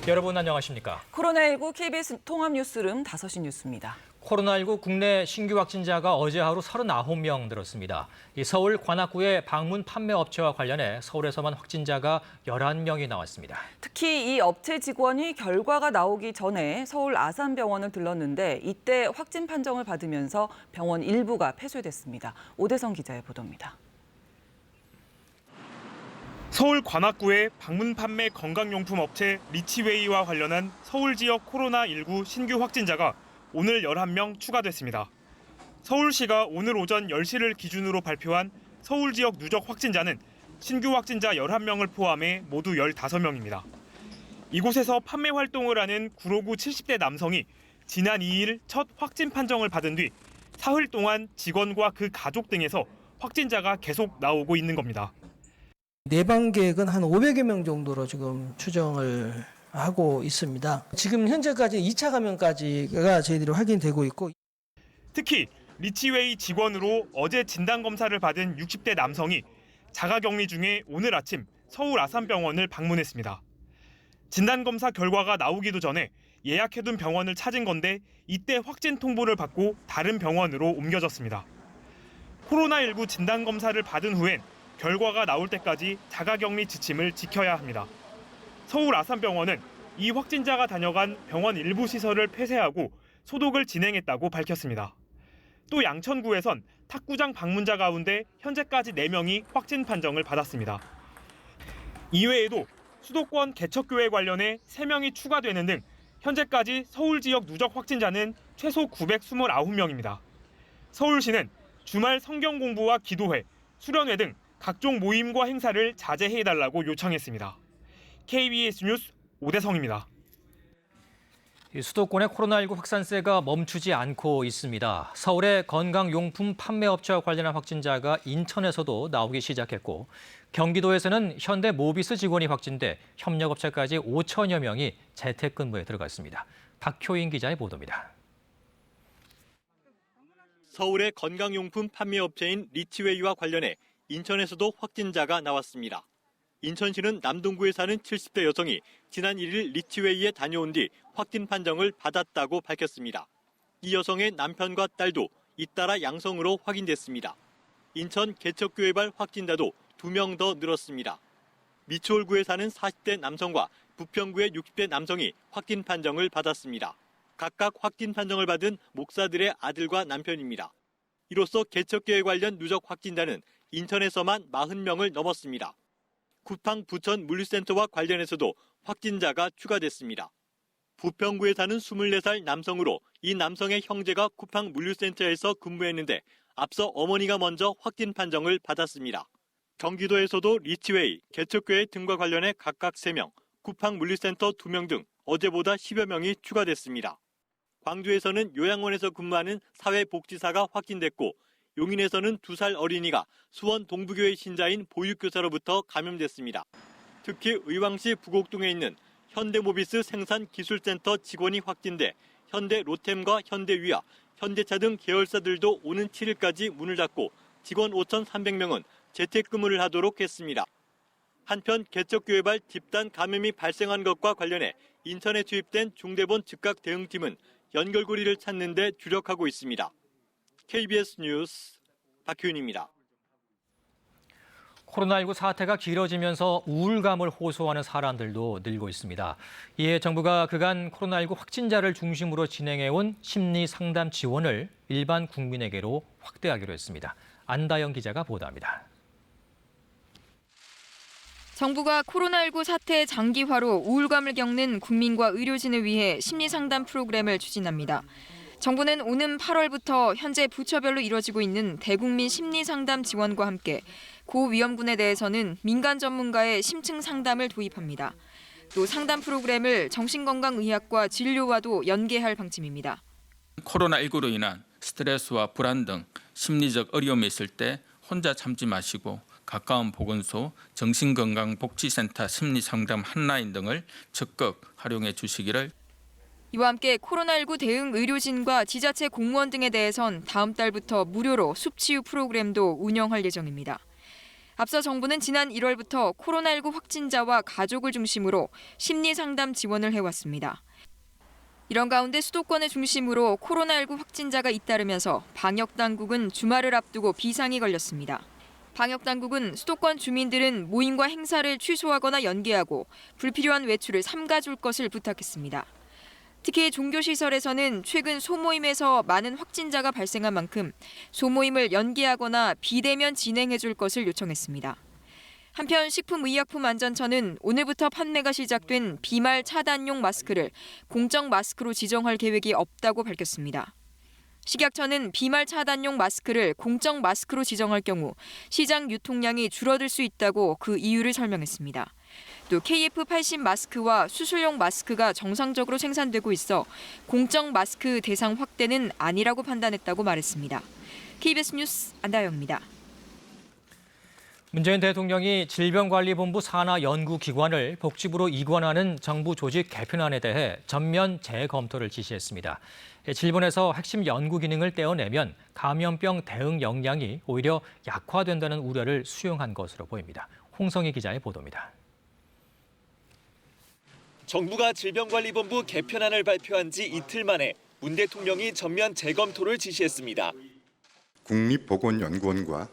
여러분 안녕하십니까? 코로나19 KBS 통합뉴스룸 5시 뉴스입니다. 코로나19 국내 신규 확진자가 어제 하루 39명 늘었습니다. 서울 관악구의 방문 판매 업체와 관련해 서울에서만 확진자가 11명이 나왔습니다. 특히 이 업체 직원이 결과가 나오기 전에 서울 아산병원을 들렀는데 이때 확진 판정을 받으면서 병원 일부가 폐쇄됐습니다. 오대성 기자의 보도입니다. 서울 관악구의 방문 판매 건강용품 업체 리치웨이와 관련한 서울 지역 코로나19 신규 확진자가 오늘 11명 추가됐습니다. 서울시가 오늘 오전 10시를 기준으로 발표한 서울 지역 누적 확진자는 신규 확진자 11명을 포함해 모두 15명입니다. 이곳에서 판매 활동을 하는 구로구 70대 남성이 지난 2일 첫 확진 판정을 받은 뒤 사흘 동안 직원과 그 가족 등에서 확진자가 계속 나오고 있는 겁니다. 내방 계획은 한 500여 명 정도로 지금 추정을 하고 있습니다. 지금 현재까지 2차 감염까지가 저희들이 확인되고 있고. 특히 리치웨이 직원으로 어제 진단검사를 받은 60대 남성이 자가격리 중에 오늘 아침 서울 아산병원을 방문했습니다. 진단검사 결과가 나오기도 전에 예약해둔 병원을 찾은 건데 이때 확진 통보를 받고 다른 병원으로 옮겨졌습니다. 코로나19 진단검사를 받은 후엔 결과가 나올 때까지 자가격리 지침을 지켜야 합니다. 서울 아산병원은 이 확진자가 다녀간 병원 일부 시설을 폐쇄하고 소독을 진행했다고 밝혔습니다. 또 양천구에선 탁구장 방문자 가운데 현재까지 4명이 확진 판정을 받았습니다. 이외에도 수도권 개척교회 관련해 3명이 추가되는 등 현재까지 서울 지역 누적 확진자는 최소 929명입니다. 서울시는 주말 성경 공부와 기도회, 수련회 등 각종 모임과 행사를 자제해달라고 요청했습니다. KBS 뉴스 오대성입니다. 수도권의 코로나19 확산세가 멈추지 않고 있습니다. 서울의 건강용품 판매업체와 관련한 확진자가 인천에서도 나오기 시작했고 경기도에서는 현대 모비스 직원이 확진돼 협력업체까지 5천여 명이 재택근무에 들어갔습니다. 박효인 기자의 보도입니다. 서울의 건강용품 판매업체인 리치웨이와 관련해 인천에서도 확진자가 나왔습니다. 인천시는 남동구에 사는 70대 여성이 지난 1일 리치웨이에 다녀온 뒤 확진 판정을 받았다고 밝혔습니다. 이 여성의 남편과 딸도 잇따라 양성으로 확인됐습니다. 인천 개척교회발 확진자도 2명 더 늘었습니다. 미추홀구에 사는 40대 남성과 부평구의 60대 남성이 확진 판정을 받았습니다. 각각 확진 판정을 받은 목사들의 아들과 남편입니다. 이로써 개척교회 관련 누적 확진자는 인천에서만 40명을 넘었습니다. 쿠팡 부천 물류센터와 관련해서도 확진자가 추가됐습니다. 부평구에 사는 24살 남성으로 이 남성의 형제가 쿠팡 물류센터에서 근무했는데 앞서 어머니가 먼저 확진 판정을 받았습니다. 경기도에서도 리치웨이, 개척교회 등과 관련해 각각 3명, 쿠팡 물류센터 2명 등 어제보다 10여 명이 추가됐습니다. 광주에서는 요양원에서 근무하는 사회복지사가 확진됐고 용인에서는 2살 어린이가 수원 동부교회 신자인 보육교사로부터 감염됐습니다. 특히 의왕시 부곡동에 있는 현대모비스 생산기술센터 직원이 확진돼 현대 로템과 현대위아, 현대차 등 계열사들도 오는 7일까지 문을 닫고 직원 5,300명은 재택근무를 하도록 했습니다. 한편 개척교회발 집단 감염이 발생한 것과 관련해 인천에 투입된 중대본 즉각 대응팀은 연결고리를 찾는 데 주력하고 있습니다. KBS 뉴스 박효인입니다. 코로나19 사태가 길어지면서 우울감을 호소하는 사람들도 늘고 있습니다. 이에 정부가 그간 코로나19 확진자를 중심으로 진행해온 심리 상담 지원을 일반 국민에게로 확대하기로 했습니다. 안다영 기자가 보도합니다. 정부가 코로나19 사태 장기화로 우울감을 겪는 국민과 의료진을 위해 심리상담 프로그램을 추진합니다. 정부는 오는 8월부터 현재 부처별로 이뤄지고 있는 대국민 심리상담 지원과 함께 고위험군에 대해서는 민간 전문가의 심층 상담을 도입합니다. 또 상담 프로그램을 정신건강의학과 진료와도 연계할 방침입니다. 코로나19로 인한 스트레스와 불안 등 심리적 어려움이 있을 때 혼자 참지 마시고 가까운 보건소, 정신건강복지센터 심리상담 핫라인 등을 적극 활용해 주시기를. 이와 함께 코로나19 대응 의료진과 지자체 공무원 등에 대해선 다음 달부터 무료로 숲치유 프로그램도 운영할 예정입니다. 앞서 정부는 지난 1월부터 코로나19 확진자와 가족을 중심으로 심리 상담 지원을 해왔습니다. 이런 가운데 수도권을 중심으로 코로나19 확진자가 잇따르면서 방역당국은 주말을 앞두고 비상이 걸렸습니다. 방역당국은 수도권 주민들은 모임과 행사를 취소하거나 연기하고 불필요한 외출을 삼가줄 것을 부탁했습니다. 특히 종교시설에서는 최근 소모임에서 많은 확진자가 발생한 만큼 소모임을 연기하거나 비대면 진행해줄 것을 요청했습니다. 한편 식품의약품안전처는 오늘부터 판매가 시작된 비말 차단용 마스크를 공적 마스크로 지정할 계획이 없다고 밝혔습니다. 식약처는 비말 차단용 마스크를 공적 마스크로 지정할 경우 시장 유통량이 줄어들 수 있다고 그 이유를 설명했습니다. 또 KF80 마스크와 수술용 마스크가 정상적으로 생산되고 있어 공적 마스크 대상 확대는 아니라고 판단했다고 말했습니다. KBS 뉴스 안다영입니다. 문재인 대통령이 질병관리본부 산하 연구기관을 복지부로 이관하는 정부 조직 개편안에 대해 전면 재검토를 지시했습니다. 질본에서 핵심 연구 기능을 떼어내면 감염병 대응 역량이 오히려 약화된다는 우려를 수용한 것으로 보입니다. 홍성희 기자의 보도입니다. 정부가 질병관리본부 개편안을 발표한 지 이틀 만에 문 대통령이 전면 재검토를 지시했습니다. 국립보건연구원과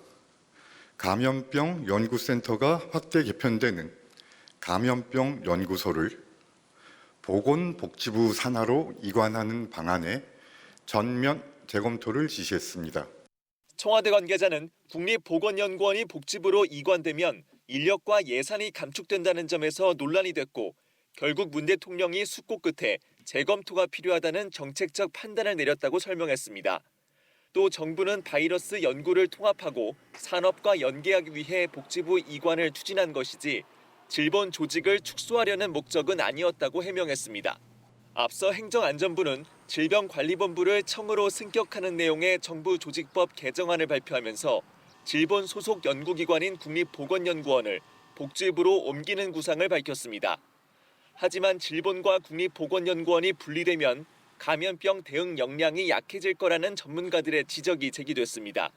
감염병 연구센터가 확대 개편되는 감염병 연구소를 보건복지부 산하로 이관하는 방안에 전면 재검토를 지시했습니다. 청와대 관계자는 국립보건연구원이 복지부로 이관되면 인력과 예산이 감축된다는 점에서 논란이 됐고 결국 문 대통령이 숙고 끝에 재검토가 필요하다는 정책적 판단을 내렸다고 설명했습니다. 또 정부는 바이러스 연구를 통합하고 산업과 연계하기 위해 복지부 이관을 추진한 것이지 질본 조직을 축소하려는 목적은 아니었다고 해명했습니다. 앞서 행정안전부는 질병관리본부를 청으로 승격하는 내용의 정부 조직법 개정안을 발표하면서 질본 소속 연구기관인 국립보건연구원을 복지부로 옮기는 구상을 밝혔습니다. 하지만 질본과 국립보건연구원이 분리되면 감염병 대응 역량이 약해질 거라는 전문가들의 지적이 제기됐습니다.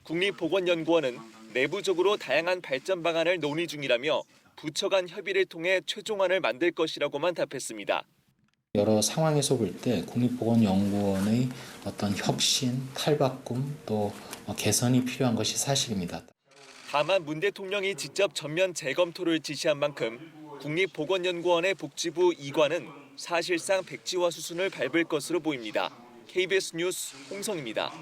국립보건연구원은 내부적으로 다양한 발전 방안을 논의 중이라며 부처 간 협의를 통해 최종안을 만들 것이라고만 답했습니다. 여러 상황에서 볼 때 국립보건연구원의 어떤 혁신, 탈바꿈 또 개선이 필요한 것이 사실입니다. 다만 문 대통령이 직접 전면 재검토를 지시한 만큼 국립보건연구원의 복지부 이관은 사실상 백지화 수순을 밟을 것으로 보입니다. KBS 뉴스 홍성입니다.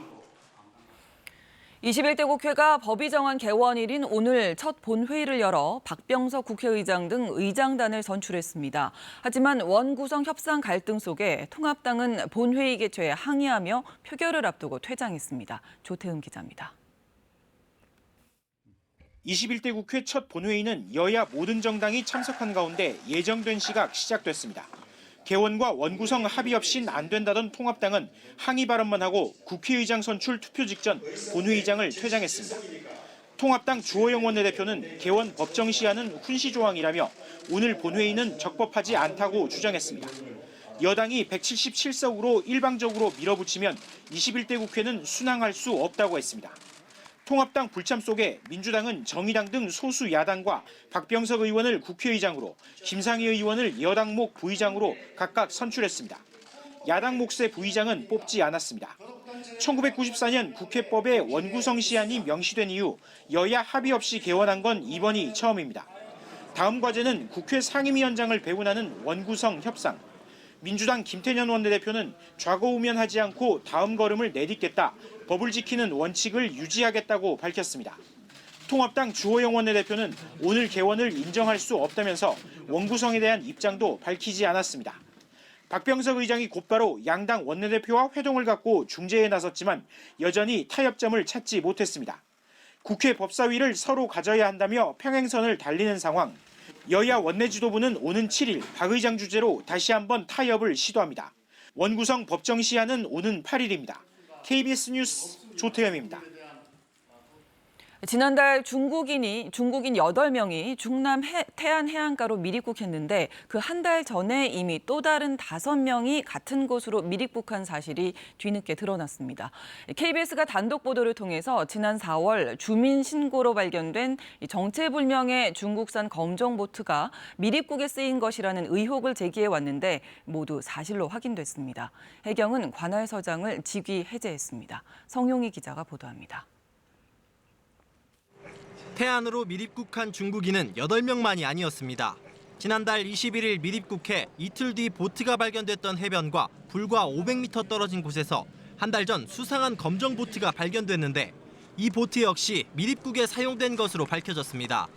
21대 국회가 법이 정한 개원일인 오늘 첫 본회의를 열어 박병석 국회의장 등 의장단을 선출했습니다. 하지만 원구성 협상 갈등 속에 통합당은 본회의 개최에 항의하며 표결을 앞두고 퇴장했습니다. 조태흠 기자입니다. 21대 국회 첫 본회의는 여야 모든 정당이 참석한 가운데 예정된 시각 시작됐습니다. 개원과 원구성 합의 없인 안 된다던 통합당은 항의 발언만 하고 국회의장 선출 투표 직전 본회의장을 퇴장했습니다. 통합당 주호영 원내대표는 개원 법정 시한은 훈시 조항이라며 오늘 본회의는 적법하지 않다고 주장했습니다. 여당이 177석으로 일방적으로 밀어붙이면 21대 국회는 순항할 수 없다고 했습니다. 통합당 불참 속에 민주당은 정의당 등 소수 야당과 박병석 의원을 국회의장으로, 김상희 의원을 여당목 부의장으로 각각 선출했습니다. 야당 몫의 부의장은 뽑지 않았습니다. 1994년 국회법에 원구성 시한이 명시된 이후 여야 합의 없이 개원한 건 이번이 처음입니다. 다음 과제는 국회 상임위원장을 배분하는 원구성 협상. 민주당 김태년 원내대표는 좌고우면하지 않고 다음 걸음을 내딛겠다. 법을 지키는 원칙을 유지하겠다고 밝혔습니다. 통합당 주호영 원내대표는 오늘 개원을 인정할 수 없다면서 원구성에 대한 입장도 밝히지 않았습니다. 박병석 의장이 곧바로 양당 원내대표와 회동을 갖고 중재에 나섰지만 여전히 타협점을 찾지 못했습니다. 국회 법사위를 서로 가져야 한다며 평행선을 달리는 상황. 여야 원내지도부는 오는 7일 박 의장 주재로 다시 한번 타협을 시도합니다. 원구성 법정 시한은 오는 8일입니다. KBS 뉴스 조태흠입니다. 지난달 중국인 8명이 중남 태안 해안가로 미립국했는데 그 한 달 전에 이미 또 다른 5명이 같은 곳으로 미립국한 사실이 뒤늦게 드러났습니다. KBS가 단독 보도를 통해서 지난 4월 주민 신고로 발견된 정체불명의 중국산 검정보트가 미립국에 쓰인 것이라는 의혹을 제기해 왔는데 모두 사실로 확인됐습니다. 해경은 관할서장을 직위 해제했습니다. 성용희 기자가 보도합니다. 태안으로 미립국한 중국인은 8명만이 아니었습니다. 지난달 21일 미립국해 이틀 뒤 보트가 발견됐던 해변과 불과 500m 떨어진 곳에서 한 달 전 수상한 검정 보트가 발견됐는데 이 보트 역시 미립국에 사용된 것으로 밝혀졌습니다.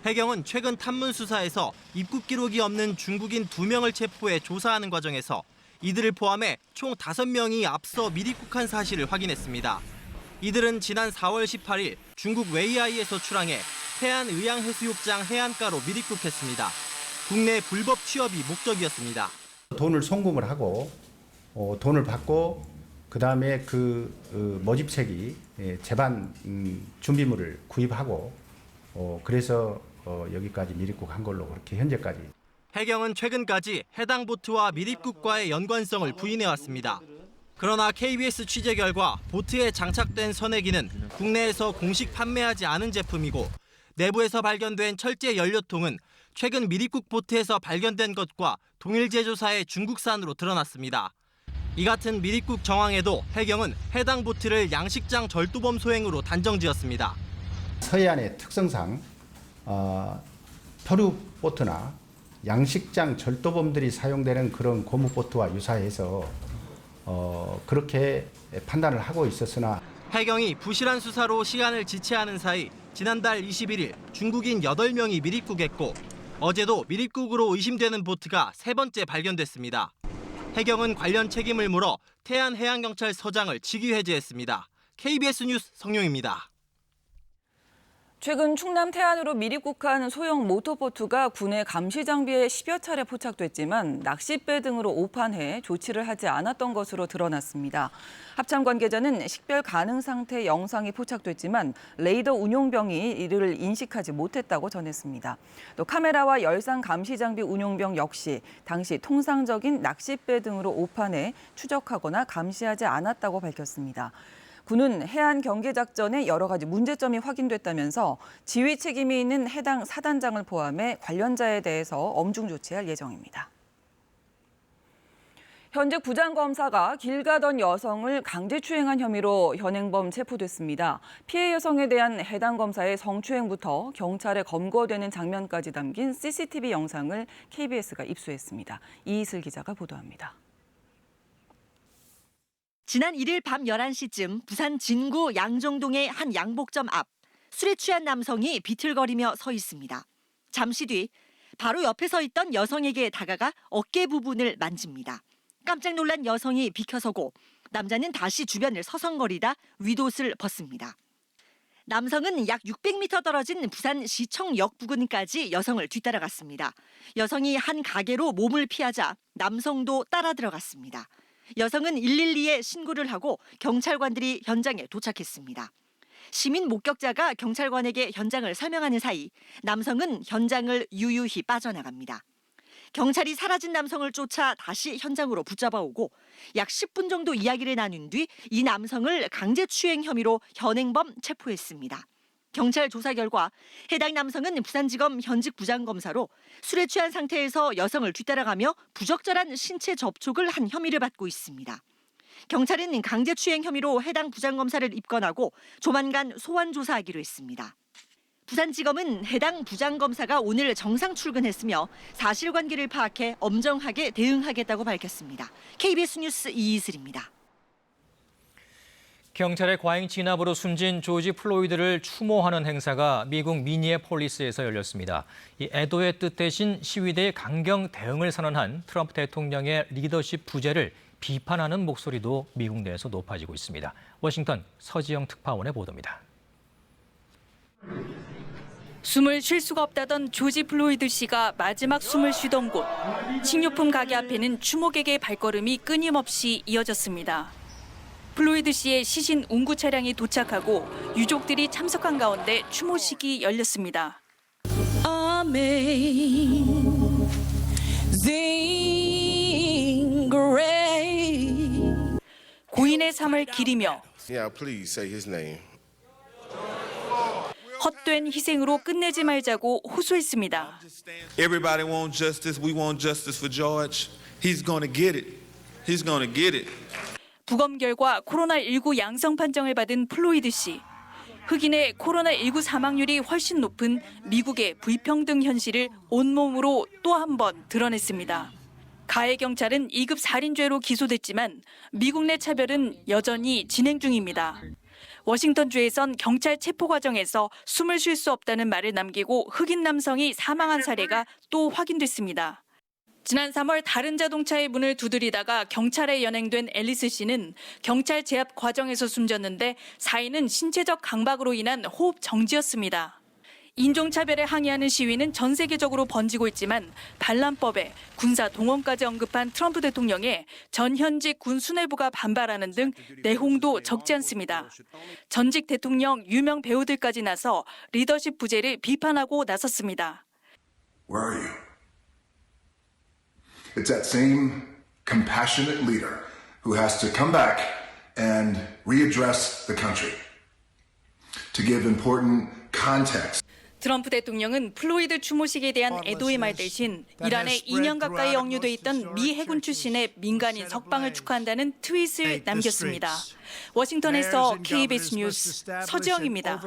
해경은 최근 탐문 수사에서 입국 기록이 없는 중국인 2명을 체포해 조사하는 과정에서 이들을 포함해 총 5명이 앞서 미립국한 사실을 확인했습니다. 이들은 지난 4월 18일 중국 웨이아이에서 출항해 태안 의양해수욕장 해안가로 미립국했습니다. 국내 불법 취업이 목적이었습니다. 돈을 송금을 하고 돈을 받고 그다음에 그 모집책이 제반 준비물을 구입하고 그래서 여기까지 미립국한 걸로 그렇게 현재까지. 해경은 최근까지 해당 보트와 미립국과의 연관성을 부인해왔습니다. 그러나 KBS 취재 결과 보트에 장착된 선회기는 국내에서 공식 판매하지 않은 제품이고 내부에서 발견된 철제 연료통은 최근 미립국 보트에서 발견된 것과 동일 제조사의 중국산으로 드러났습니다. 이 같은 미립국 정황에도 해경은 해당 보트를 양식장 절도범 소행으로 단정지었습니다. 서해안의 특성상 표류 보트나 양식장 절도범들이 사용되는 그런 고무보트와 유사해서 그렇게 판단을 하고 있었으나 해경이 부실한 수사로 시간을 지체하는 사이 지난달 21일 중국인 8명이 미립국했고 어제도 미립국으로 의심되는 보트가 3번째 발견됐습니다. 해경은 관련 책임을 물어 태안해양경찰서장을 직위 해제했습니다. KBS 뉴스 성용입니다. 최근 충남 태안으로 미립국한 소형 모터보트가 군의 감시 장비에 10여 차례 포착됐지만 낚싯배 등으로 오판해 조치를 하지 않았던 것으로 드러났습니다. 합참 관계자는 식별 가능 상태 영상이 포착됐지만 레이더 운용병이 이를 인식하지 못했다고 전했습니다. 또 카메라와 열상 감시 장비 운용병 역시 당시 통상적인 낚싯배 등으로 오판해 추적하거나 감시하지 않았다고 밝혔습니다. 군은 해안 경계 작전에 여러 가지 문제점이 확인됐다면서 지휘 책임이 있는 해당 사단장을 포함해 관련자에 대해서 엄중 조치할 예정입니다. 현직 부장검사가 길 가던 여성을 강제추행한 혐의로 현행범 체포됐습니다. 피해 여성에 대한 해당 검사의 성추행부터 경찰에 검거되는 장면까지 담긴 CCTV 영상을 KBS가 입수했습니다. 이희슬 기자가 보도합니다. 지난 1일 밤 11시쯤 부산 진구 양정동의 한 양복점 앞 술에 취한 남성이 비틀거리며 서 있습니다. 잠시 뒤 바로 옆에 서 있던 여성에게 다가가 어깨 부분을 만집니다. 깜짝 놀란 여성이 비켜서고 남자는 다시 주변을 서성거리다 윗옷을 벗습니다. 남성은 약 600m 떨어진 부산 시청역 부근까지 여성을 뒤따라갔습니다. 여성이 한 가게로 몸을 피하자 남성도 따라 들어갔습니다. 여성은 112에 신고를 하고 경찰관들이 현장에 도착했습니다. 시민 목격자가 경찰관에게 현장을 설명하는 사이 남성은 현장을 유유히 빠져나갑니다. 경찰이 사라진 남성을 쫓아 다시 현장으로 붙잡아오고 약 10분 정도 이야기를 나눈 뒤 이 남성을 강제추행 혐의로 현행범 체포했습니다. 경찰 조사 결과 해당 남성은 부산지검 현직 부장검사로 술에 취한 상태에서 여성을 뒤따라가며 부적절한 신체 접촉을 한 혐의를 받고 있습니다. 경찰은 강제추행 혐의로 해당 부장검사를 입건하고 조만간 소환 조사하기로 했습니다. 부산지검은 해당 부장검사가 오늘 정상 출근했으며 사실관계를 파악해 엄정하게 대응하겠다고 밝혔습니다. KBS 뉴스 이희슬입니다. 경찰의 과잉 진압으로 숨진 조지 플로이드를 추모하는 행사가 미국 미니애폴리스에서 열렸습니다. 이 애도의 뜻 대신 시위대의 강경 대응을 선언한 트럼프 대통령의 리더십 부재를 비판하는 목소리도 미국 내에서 높아지고 있습니다. 워싱턴 서지영 특파원의 보도입니다. 숨을 쉴 수가 없다던 조지 플로이드 씨가 마지막 숨을 쉬던 곳. 식료품 가게 앞에는 추모객의 발걸음이 끊임없이 이어졌습니다. 플로이드 씨의 시신 운구 차량이 도착하고 유족들이 참석한 가운데 추모식이 열렸습니다. 고인의 삶을 기리며 헛된 희생으로 끝내지 말자고 호소했습니다. Everybody wants justice. We want justice for George. He's going to get it. He's going to get it. 부검 결과 코로나19 양성 판정을 받은 플로이드 씨. 흑인의 코로나19 사망률이 훨씬 높은 미국의 불평등 현실을 온몸으로 또 한 번 드러냈습니다. 가해 경찰은 2급 살인죄로 기소됐지만 미국 내 차별은 여전히 진행 중입니다. 워싱턴주에선 경찰 체포 과정에서 숨을 쉴 수 없다는 말을 남기고 흑인 남성이 사망한 사례가 또 확인됐습니다. 지난 3월 다른 자동차의 문을 두드리다가 경찰에 연행된 앨리스 씨는 경찰 제압 과정에서 숨졌는데 사인은 신체적 강박으로 인한 호흡 정지였습니다. 인종차별에 항의하는 시위는 전 세계적으로 번지고 있지만 반란법에 군사 동원까지 언급한 트럼프 대통령에 전현직 군 수뇌부가 반발하는 등 내홍도 적지 않습니다. 전직 대통령, 유명 배우들까지 나서 리더십 부재를 비판하고 나섰습니다. Where are you? It's that same compassionate leader who has to come back and readdress the country to give important context. 트럼프 대통령은 플로이드 추모식에 대한 애도의 말 대신 이란에 2년 가까이 억류돼 있던 미 해군 출신의 민간인 석방을 축하한다는 트윗을 남겼습니다. 워싱턴에서 KBS 뉴스 서지영입니다.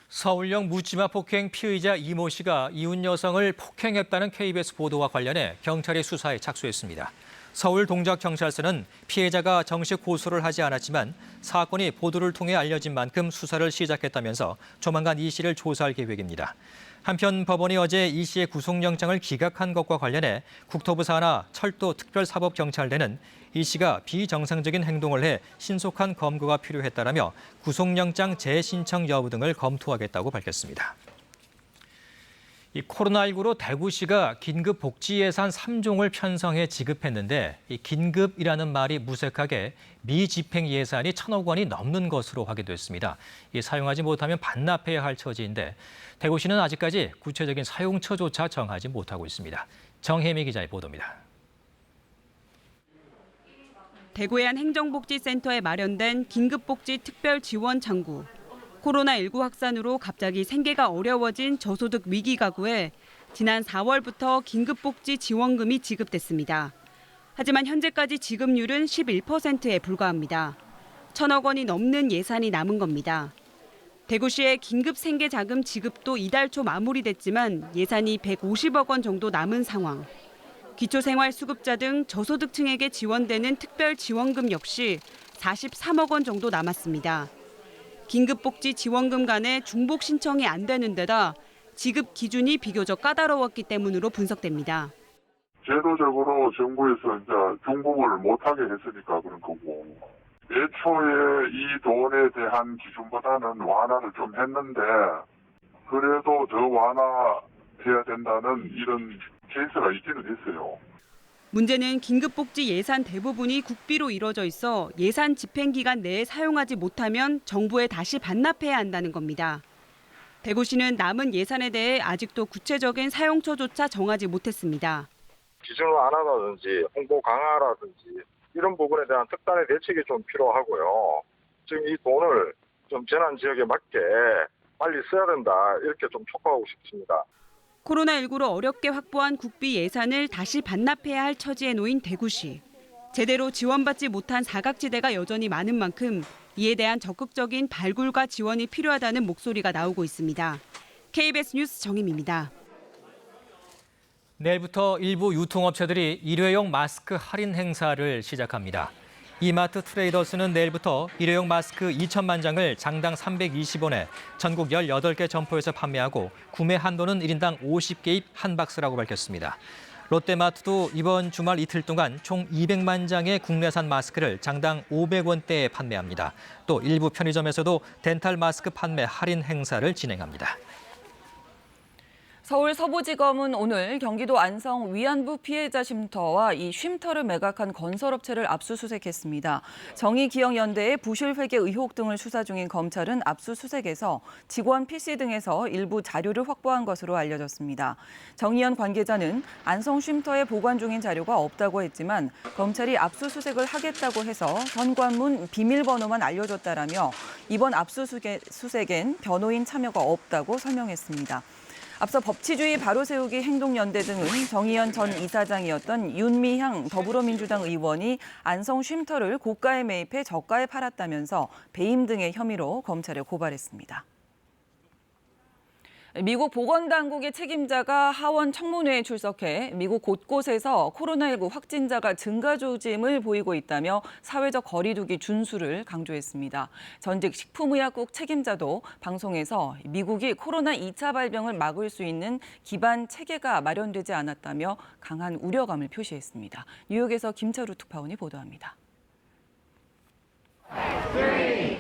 서울역 묻지마 폭행 피의자 이모 씨가 이웃 여성을 폭행했다는 KBS 보도와 관련해 경찰이 수사에 착수했습니다. 서울 동작경찰서는 피해자가 정식 고소를 하지 않았지만 사건이 보도를 통해 알려진 만큼 수사를 시작했다면서 조만간 이 씨를 조사할 계획입니다. 한편 법원이 어제 이 씨의 구속영장을 기각한 것과 관련해 국토부 산하 철도특별사법경찰대는 이 씨가 비정상적인 행동을 해 신속한 검거가 필요했다라며 구속영장 재신청 여부 등을 검토하겠다고 밝혔습니다. 이 코로나19로 대구시가 긴급 복지 예산 3종을 편성해 지급했는데 이 긴급이라는 말이 무색하게 미집행 예산이 1,000억 원이 넘는 것으로 확인됐습니다. 이 사용하지 못하면 반납해야 할 처지인데 대구시는 아직까지 구체적인 사용처조차 정하지 못하고 있습니다. 정혜미 기자의 보도입니다. 대구의 한 행정복지센터에 마련된 긴급복지 특별지원 창구. 코로나19 확산으로 갑자기 생계가 어려워진 저소득 위기 가구에 지난 4월부터 긴급복지 지원금이 지급됐습니다. 하지만 현재까지 지급률은 11%에 불과합니다. 1,000억 원이 넘는 예산이 남은 겁니다. 대구시의 긴급 생계자금 지급도 이달 초 마무리됐지만 예산이 150억 원 정도 남은 상황. 기초생활수급자 등 저소득층에게 지원되는 특별지원금 역시 43억 원 정도 남았습니다. 긴급복지 지원금 간의 중복 신청이 안 되는 데다 지급 기준이 비교적 까다로웠기 때문으로 분석됩니다. 제도적으로 정부에서 이제 중복을 못하게 했으니까 그런 거고 애초에 이 돈에 대한 기준보다는 완화를 좀 했는데 그래도 더 완화해야 된다는 이런 케이스가 있기는 했어요. 문제는 긴급복지 예산 대부분이 국비로 이뤄져 있어 예산 집행 기간 내에 사용하지 못하면 정부에 다시 반납해야 한다는 겁니다. 대구시는 남은 예산에 대해 아직도 구체적인 사용처조차 정하지 못했습니다. 기준 완화라든지 홍보 강화라든지 이런 부분에 대한 특단의 대책이 좀 필요하고요. 지금 이 돈을 좀 재난 지역에 맞게 빨리 써야 된다 이렇게 좀 촉구하고 싶습니다. 코로나19로 어렵게 확보한 국비 예산을 다시 반납해야 할 처지에 놓인 대구시. 제대로 지원받지 못한 사각지대가 여전히 많은 만큼 이에 대한 적극적인 발굴과 지원이 필요하다는 목소리가 나오고 있습니다. KBS 뉴스 정임입니다. 내일부터 일부 유통업체들이 일회용 마스크 할인 행사를 시작합니다. 이마트 트레이더스는 내일부터 일회용 마스크 2천만 장을 장당 320원에 전국 18개 점포에서 판매하고 구매 한도는 1인당 50개입 한 박스라고 밝혔습니다. 롯데마트도 이번 주말 이틀 동안 총 200만 장의 국내산 마스크를 장당 500원대에 판매합니다. 또 일부 편의점에서도 덴탈 마스크 판매 할인 행사를 진행합니다. 서울 서부지검은 오늘 경기도 안성 위안부 피해자 쉼터와 이 쉼터를 매각한 건설업체를 압수수색했습니다. 정의기억연대의 부실회계 의혹 등을 수사 중인 검찰은 압수수색에서 직원 PC 등에서 일부 자료를 확보한 것으로 알려졌습니다. 정의연 관계자는 안성 쉼터에 보관 중인 자료가 없다고 했지만 검찰이 압수수색을 하겠다고 해서 현관문 비밀번호만 알려줬다라며 이번 압수수색엔 변호인 참여가 없다고 설명했습니다. 앞서 법치주의 바로세우기 행동연대 등은 정의연 전 이사장이었던 윤미향 더불어민주당 의원이 안성 쉼터를 고가에 매입해 저가에 팔았다면서 배임 등의 혐의로 검찰에 고발했습니다. 미국 보건당국의 책임자가 하원 청문회에 출석해 미국 곳곳에서 코로나19 확진자가 증가 조짐을 보이고 있다며 사회적 거리 두기 준수를 강조했습니다. 전직 식품의약국 책임자도 방송에서 미국이 코로나 2차 발병을 막을 수 있는 기반 체계가 마련되지 않았다며 강한 우려감을 표시했습니다. 뉴욕에서 김철우 특파원이 보도합니다. 3, 2, 1.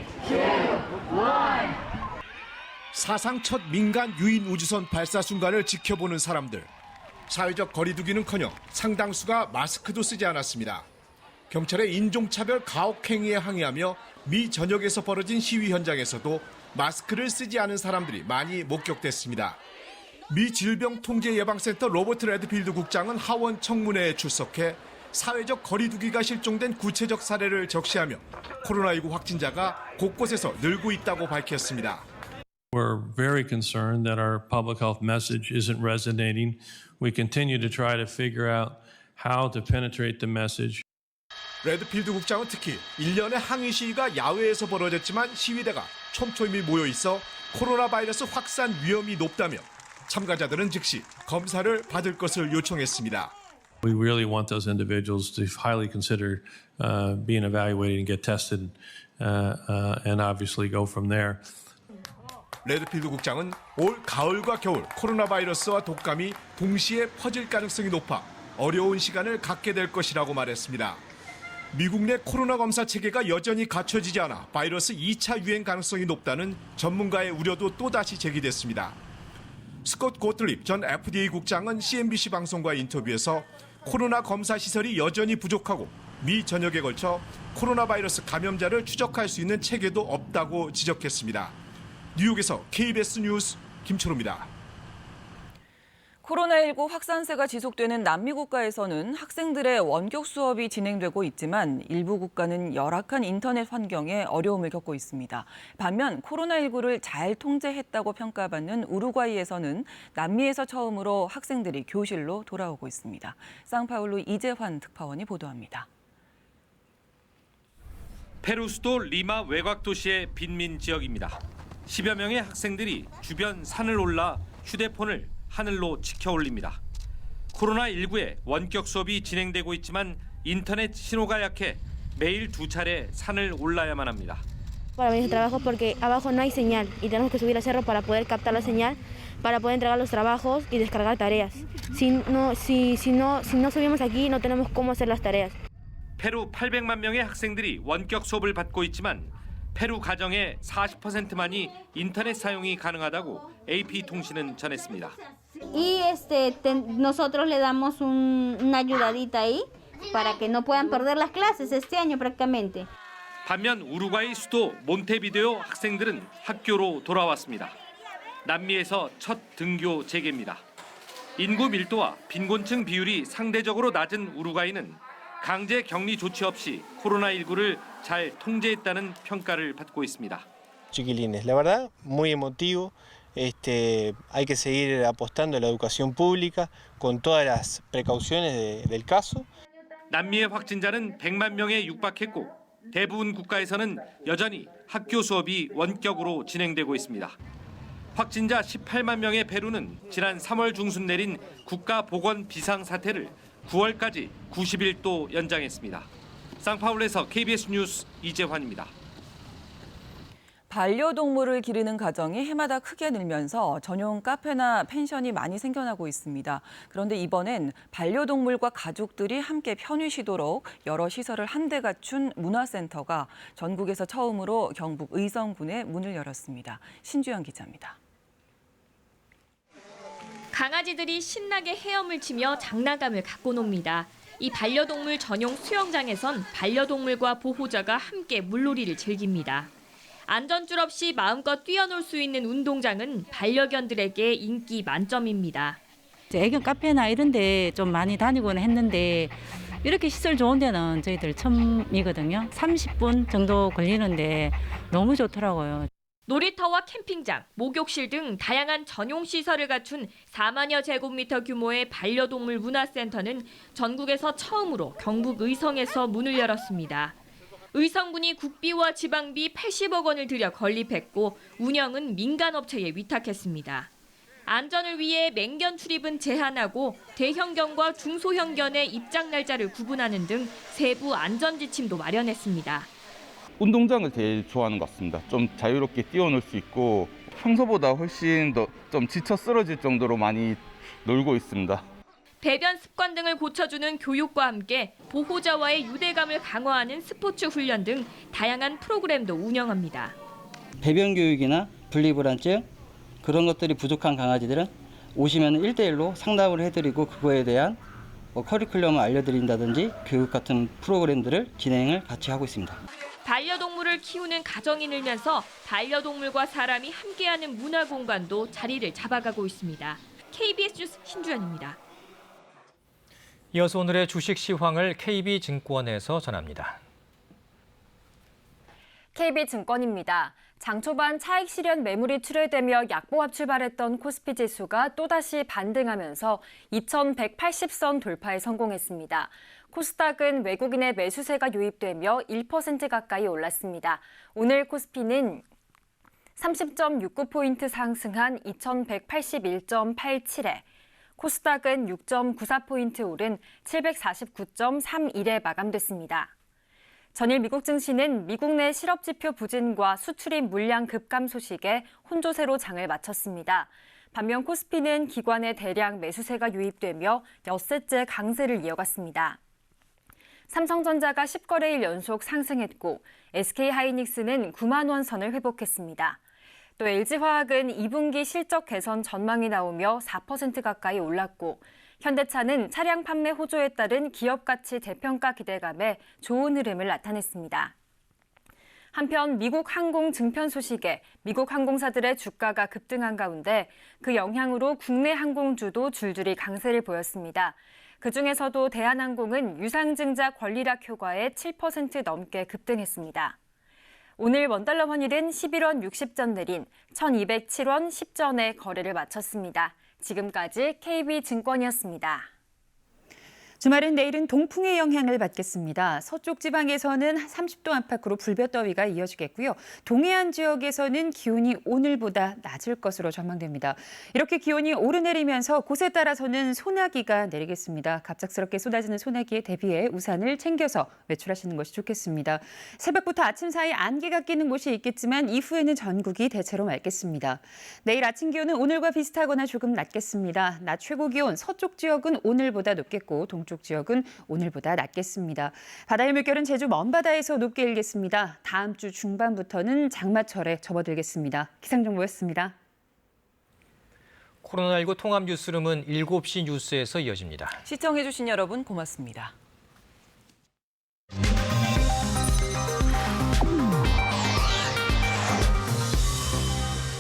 사상 첫 민간 유인 우주선 발사 순간을 지켜보는 사람들. 사회적 거리두기는커녕 상당수가 마스크도 쓰지 않았습니다. 경찰의 인종차별 가혹 행위에 항의하며 미 전역에서 벌어진 시위 현장에서도 마스크를 쓰지 않은 사람들이 많이 목격됐습니다. 미 질병통제예방센터 로버트 레드필드 국장은 하원 청문회에 출석해 사회적 거리두기가 실종된 구체적 사례를 적시하며 코로나19 확진자가 곳곳에서 늘고 있다고 밝혔습니다. We're very concerned that our public health message isn't resonating. We continue to try to figure out how to penetrate the message. 레드필드 국장은 특히 1년의 항의 시위가 야외에서 벌어졌지만 시위대가 촘촘히 모여 있어 코로나 바이러스 확산 위험이 높다며 참가자들은 즉시 검사를 받을 것을 요청했습니다. We really want those individuals to highly consider being evaluated and get tested and obviously go from there. 레드필드 국장은 올 가을과 겨울 코로나 바이러스와 독감이 동시에 퍼질 가능성이 높아 어려운 시간을 갖게 될 것이라고 말했습니다. 미국 내 코로나 검사 체계가 여전히 갖춰지지 않아 바이러스 2차 유행 가능성이 높다는 전문가의 우려도 또다시 제기됐습니다. 스콧 고틀립 전 FDA 국장은 CNBC 방송과 인터뷰에서 코로나 검사 시설이 여전히 부족하고 미 전역에 걸쳐 코로나 바이러스 감염자를 추적할 수 있는 체계도 없다고 지적했습니다. 뉴욕에서 KBS 뉴스 김철우입니다. 코로나19 확산세가 지속되는 남미 국가에서는 학생들의 원격 수업이 진행되고 있지만 일부 국가는 열악한 인터넷 환경에 어려움을 겪고 있습니다. 반면 코로나19를 잘 통제했다고 평가받는 우루과이에서는 남미에서 처음으로 학생들이 교실로 돌아오고 있습니다. 상파울루 이재환 특파원이 보도합니다. 페루 수도 리마 외곽 도시의 빈민 지역입니다. 10여 명의 학생들이 주변 산을 올라 휴대폰을 하늘로 치켜 올립니다. 코로나19에 원격 수업이 진행되고 있지만 인터넷 신호가 약해 매일 2차례 산을 올라야만 합니다. Para mis trabajos porque abajo no hay señal y tenemos que subir al cerro para poder captar la señal para poder entregar los trabajos y descargar tareas. Si no subimos aquí no tenemos cómo hacer las tareas. 페루 800만 명의 학생들이 원격 수업을 받고 있지만 페루 가정의 40%만이 인터넷 사용이 가능하다고 AP통신은 전했습니다. Y nosotros le damos una ayudadita ahí para que no puedan perder las clases este año prácticamente. 반면 우루과이 수도 몬테비데오 학생들은 학교로 돌아왔습니다. 남미에서 첫 등교 재개입니다. 인구 밀도와 빈곤층 비율이 상대적으로 낮은 우루과이는 강제 격리 조치 없이 코로나19를 잘 통제했다는 평가를 받고 있습니다. Chiquilines, la verdad, muy emotivo. Hay que seguir apostando a la educación pública con todas las precauciones del caso. 남미의 확진자는 100만 명에 육박했고 대부분 국가에서는 여전히 학교 수업이 원격으로 진행되고 있습니다. 확진자 18만 명의 페루는 지난 3월 중순 내린 국가 보건 비상 사태를 9월까지 90일 또 연장했습니다. 상파울루에서 KBS 뉴스 이재환입니다. 반려동물을 기르는 가정이 해마다 크게 늘면서 전용 카페나 펜션이 많이 생겨나고 있습니다. 그런데 이번엔 반려동물과 가족들이 함께 편히 쉬도록 여러 시설을 한데 갖춘 문화센터가 전국에서 처음으로 경북 의성군에 문을 열었습니다. 신주영 기자입니다. 강아지들이 신나게 헤엄을 치며 장난감을 갖고 놉니다. 이 반려동물 전용 수영장에선 반려동물과 보호자가 함께 물놀이를 즐깁니다. 안전줄 없이 마음껏 뛰어놀 수 있는 운동장은 반려견들에게 인기 만점입니다. 애견 카페나 이런 데 좀 많이 다니곤 했는데 이렇게 시설 좋은 데는 저희들 처음이거든요. 30분 정도 걸리는데 너무 좋더라고요. 놀이터와 캠핑장, 목욕실 등 다양한 전용 시설을 갖춘 4만여 제곱미터 규모의 반려동물 문화센터는 전국에서 처음으로 경북 의성에서 문을 열었습니다. 의성군이 국비와 지방비 80억 원을 들여 건립했고 운영은 민간업체에 위탁했습니다. 안전을 위해 맹견 출입은 제한하고 대형견과 중소형견의 입장 날짜를 구분하는 등 세부 안전 지침도 마련했습니다. 운동장을 제일 좋아하는 것 같습니다. 좀 자유롭게 뛰어놀 수 있고 평소보다 훨씬 더 좀 지쳐 쓰러질 정도로 많이 놀고 있습니다. 배변 습관 등을 고쳐주는 교육과 함께 보호자와의 유대감을 강화하는 스포츠 훈련 등 다양한 프로그램도 운영합니다. 배변 교육이나 분리불안증 그런 것들이 부족한 강아지들은 오시면 1대1로 상담을 해드리고 그거에 대한 커리큘럼을 알려드린다든지 교육 같은 프로그램들을 진행을 같이 하고 있습니다. 반려동물을 키우는 가정이 늘면서 반려동물과 사람이 함께하는 문화 공간도 자리를 잡아가고 있습니다. KBS 뉴스 신주연입니다. 이어서 오늘의 주식 시황을 KB증권에서 전합니다. KB증권입니다. 장 초반 차익 실현 매물이 출회되며 약보합 출발했던 코스피 지수가 또다시 반등하면서 2180선 돌파에 성공했습니다. 코스닥은 외국인의 매수세가 유입되며 1% 가까이 올랐습니다. 오늘 코스피는 30.69포인트 상승한 2181.87에 코스닥은 6.94포인트 오른 749.31에 마감됐습니다. 전일 미국 증시는 미국 내 실업지표 부진과 수출입 물량 급감 소식에 혼조세로 장을 마쳤습니다. 반면 코스피는 기관의 대량 매수세가 유입되며 엿새째 강세를 이어갔습니다. 삼성전자가 10거래일 연속 상승했고 SK하이닉스는 9만 원 선을 회복했습니다. 또 LG화학은 2분기 실적 개선 전망이 나오며 4% 가까이 올랐고 현대차는 차량 판매 호조에 따른 기업 가치 재평가 기대감에 좋은 흐름을 나타냈습니다. 한편 미국 항공 증편 소식에 미국 항공사들의 주가가 급등한 가운데 그 영향으로 국내 항공주도 줄줄이 강세를 보였습니다. 그중에서도 대한항공은 유상증자 권리락 효과에 7% 넘게 급등했습니다. 오늘 원달러 환율은 11원 60전 내린 1207원 10전에 거래를 마쳤습니다. 지금까지 KB증권이었습니다. 주말은 내일은 동풍의 영향을 받겠습니다. 서쪽 지방에서는 30도 안팎으로 불볕더위가 이어지겠고요. 동해안 지역에서는 기온이 오늘보다 낮을 것으로 전망됩니다. 이렇게 기온이 오르내리면서 곳에 따라서는 소나기가 내리겠습니다. 갑작스럽게 쏟아지는 소나기에 대비해 우산을 챙겨서 외출하시는 것이 좋겠습니다. 새벽부터 아침 사이 안개가 끼는 곳이 있겠지만 이후에는 전국이 대체로 맑겠습니다. 내일 아침 기온은 오늘과 비슷하거나 조금 낮겠습니다. 낮 최고 기온 서쪽 지역은 오늘보다 높겠고 동쪽 지역은 오늘보다 낮겠습니다. 바다의 물결은 제주 먼바다에서 높게 일겠습니다. 다음 주 중반부터는 장마철에 접어들겠습니다. 기상정보였습니다. 코로나19 통합 뉴스룸은 7시 뉴스에서 이어집니다. 시청해주신 여러분 고맙습니다.